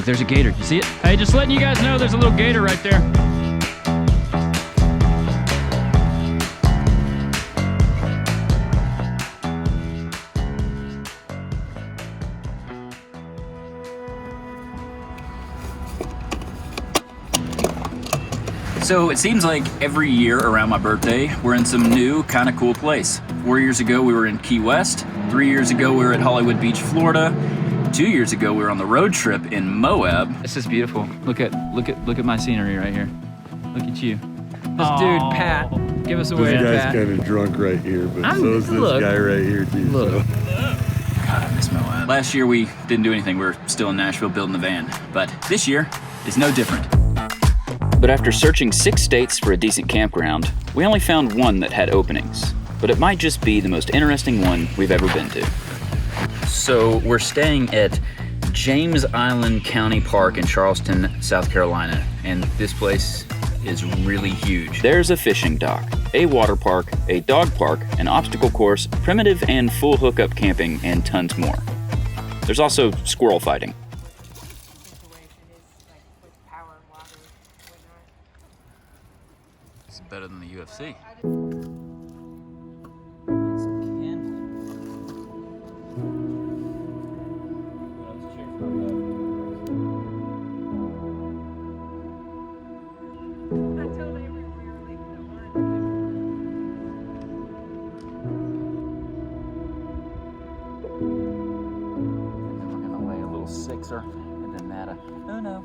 look, there's a gator. You see it? Hey, just letting you guys know there's a little gator right there. So it seems like every year around my birthday, we're in some new kind of cool place. 4 years ago, we were in Key West. 3 years ago, we were at Hollywood Beach, Florida. 2 years ago, we were on the road trip in Moab. This is beautiful. Look at my scenery right here. Look at you. This dude, Pat, give us a wave, Pat. This guy's kind of drunk right here, but so is this guy right here too. Look. So. God, I miss Moab. Last year, we didn't do anything. We were still in Nashville building the van. But this year is no different. But after searching 6 states for a decent campground, we only found one that had openings. But it might just be the most interesting one we've ever been to. So we're staying at James Island County Park in Charleston, South Carolina. And this place is really huge. There's a fishing dock, a water park, a dog park, an obstacle course, primitive and full hookup camping, and tons more. There's also squirrel fighting. It's better than the UFC. Sixer and then that oh no.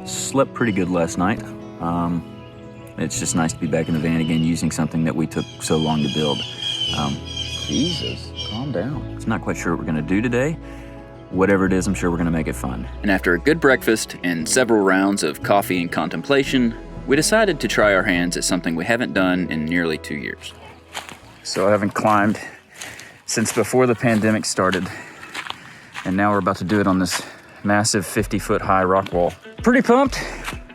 Slept pretty good last night. It's just nice to be back in the van again using something that we took so long to build. Jesus, calm down. It's not quite sure what we're gonna do today. Whatever it is, I'm sure we're gonna make it fun. And after a good breakfast and several rounds of coffee and contemplation, we decided to try our hands at something we haven't done in nearly 2 years. So I haven't climbed since before the pandemic started. And now we're about to do it on this massive 50-foot high rock wall. Pretty pumped,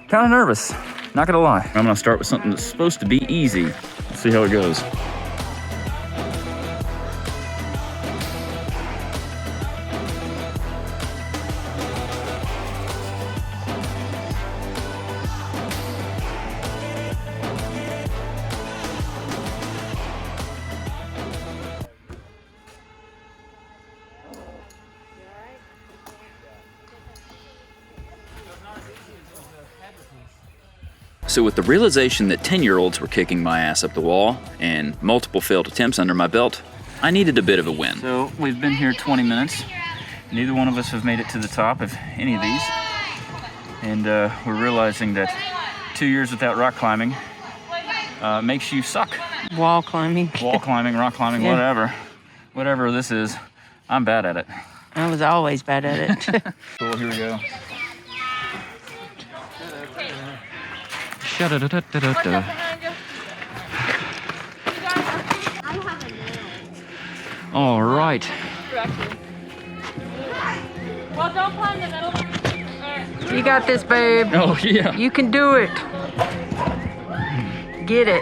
kind of nervous, not gonna lie. I'm gonna start with something that's supposed to be easy. Let's see how it goes. So with the realization that 10-year-olds were kicking my ass up the wall and multiple failed attempts under my belt, I needed a bit of a win. So we've been here 20 minutes. Neither one of us have made it to the top of any of these. And we're realizing that 2 years without rock climbing makes you suck. Wall climbing. Wall climbing, rock climbing, yeah. Whatever this is, I'm bad at it. I was always bad at it. Cool, here we go. All right. Well, don't climb the middle. You got this, babe. Oh, yeah. You can do it. Get it.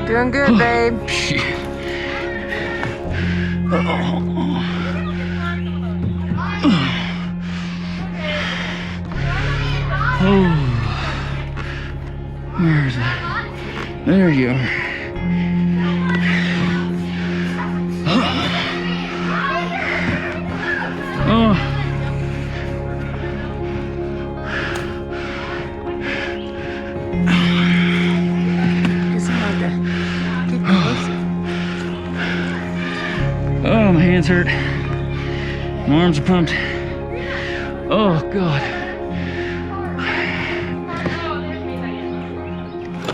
Doing good, babe. Where's it? There you are. hands hurt. My arms are pumped. Oh, God.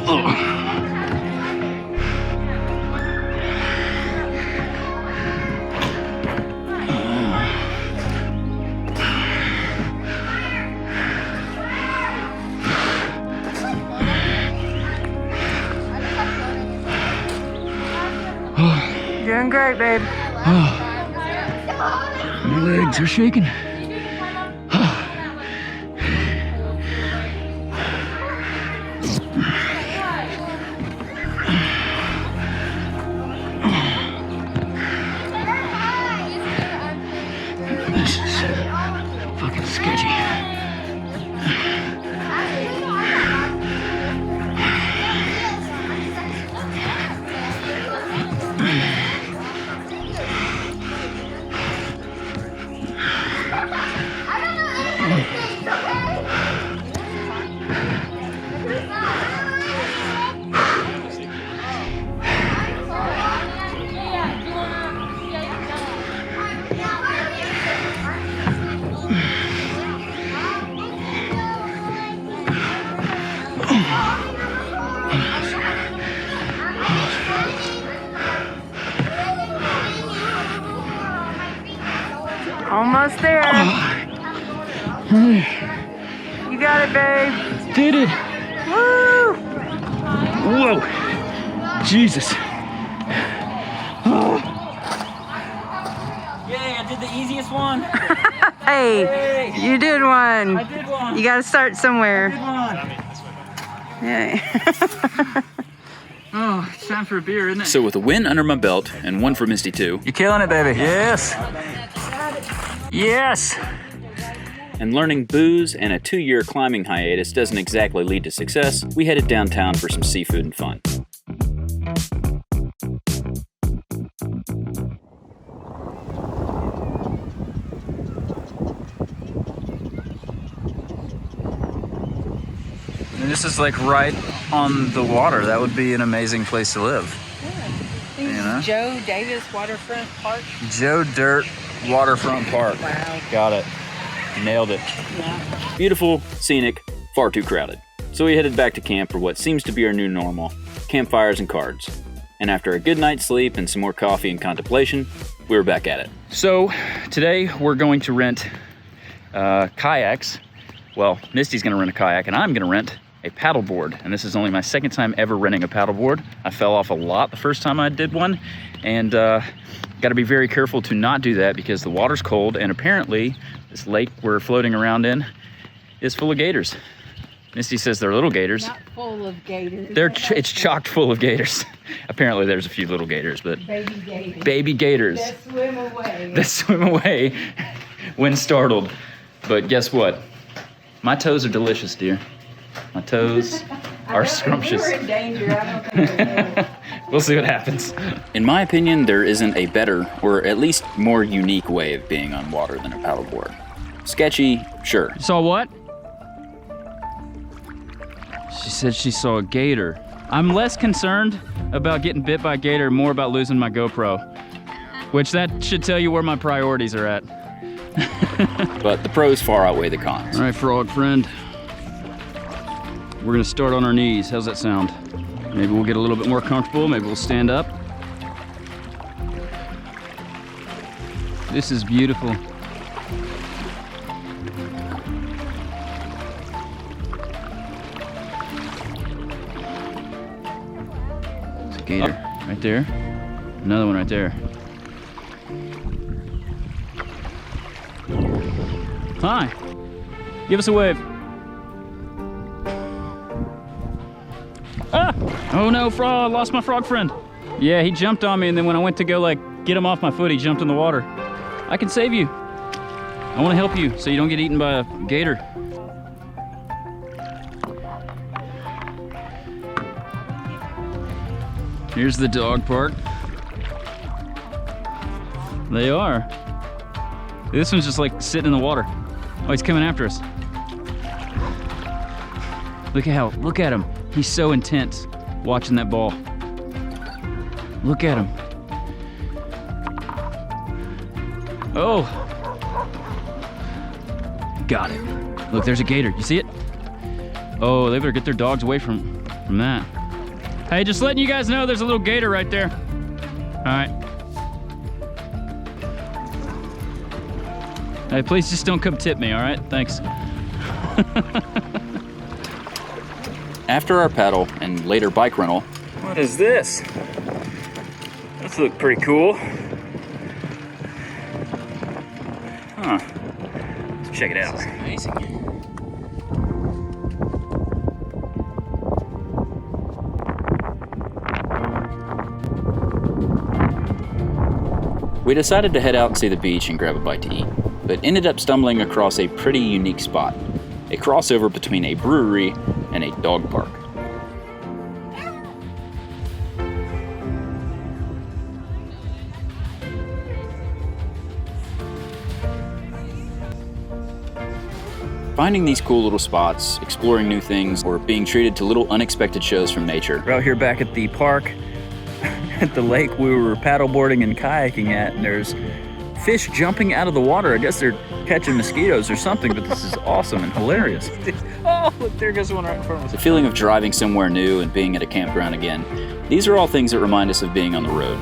Oh. Doing great, babe. Oh. My legs are shaking. This is fucking sketchy. Almost there. You got it, babe. Did it. Woo! Whoa. Jesus. Oh. Yay, I did the easiest one. Hey, you did one. I did one. You got to start somewhere. I did one. Yay. Oh, it's time for a beer, isn't it? So with a win under my belt and one for Misty too, You're killing it, baby. Yes. Yes. and learning booze and a 2-year climbing hiatus doesn't exactly lead to success, we headed downtown for some seafood and fun. And this is like right on the water. That would be an amazing place to live. Yeah. You know? Joe Davis Waterfront Park. Joe Dirt Waterfront Park. Wow. Got it. Nailed it. Yeah. Beautiful, scenic, far too crowded. So we headed back to camp for what seems to be our new normal, campfires and cards. And after a good night's sleep and some more coffee and contemplation, we were back at it. So today we're going to rent kayaks. Well, Misty's gonna rent a kayak and I'm gonna rent a paddleboard. And this is only my second time ever renting a paddleboard. I fell off a lot the first time I did one, and gotta be very careful to not do that because the water's cold, and apparently this lake we're floating around in is full of gators. Misty says they're little gators. Not full of gators. It's chocked full of gators. Apparently there's a few little gators, but Baby gators. baby gators That swim away. that swim away when startled. But guess what? My toes are delicious, dear. My toes are scrumptious. We're in danger. I don't think We'll see what happens. In my opinion, there isn't a better, or at least more unique way of being on water than a paddleboard. Sketchy, sure. Saw what? She said she saw a gator. I'm less concerned about getting bit by a gator, more about losing my GoPro. Which that should tell you where my priorities are at. But the pros far outweigh the cons. All right, frog friend. We're gonna start on our knees. How's that sound? Maybe we'll get a little bit more comfortable. Maybe we'll stand up. This is beautiful. There's a gator right there. Another one right there. Hi. Give us a wave. Ah! Oh no, frog, lost my frog friend. Yeah, he jumped on me, and then when I went to go like get him off my foot, he jumped in the water. I can save you. I want to help you so you don't get eaten by a gator. Here's the dog park. They are. This one's just like sitting in the water. Oh, he's coming after us. Look at him. He's so intense watching that ball. Look at him. Oh. Got it. Look, there's a gator. You see it? Oh, they better get their dogs away from that. Hey, just letting you guys know there's a little gator right there. All right. Hey, please just don't come tip me, all right? Thanks. After our paddle and later bike rental. What is this? This looks pretty cool. Huh. Let's check it out. This is amazing. We decided to head out and see the beach and grab a bite to eat, but ended up stumbling across a pretty unique spot, a crossover between a brewery and a dog park. Finding these cool little spots, exploring new things, or being treated to little unexpected shows from nature. We're out here back at the park, at the lake we were paddleboarding and kayaking at, and there's fish jumping out of the water. I guess they're catching mosquitoes or something, but this is awesome and hilarious. Oh, look, there goes one right in front of us. The feeling of driving somewhere new and being at a campground again, these are all things that remind us of being on the road.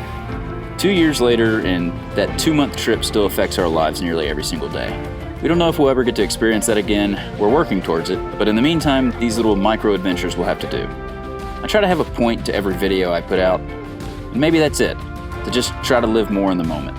2 years later, and that 2-month trip still affects our lives nearly every single day. We don't know if we'll ever get to experience that again. We're working towards it, but in the meantime, these little micro adventures will have to do. I try to have a point to every video I put out, and maybe that's it, to just try to live more in the moment.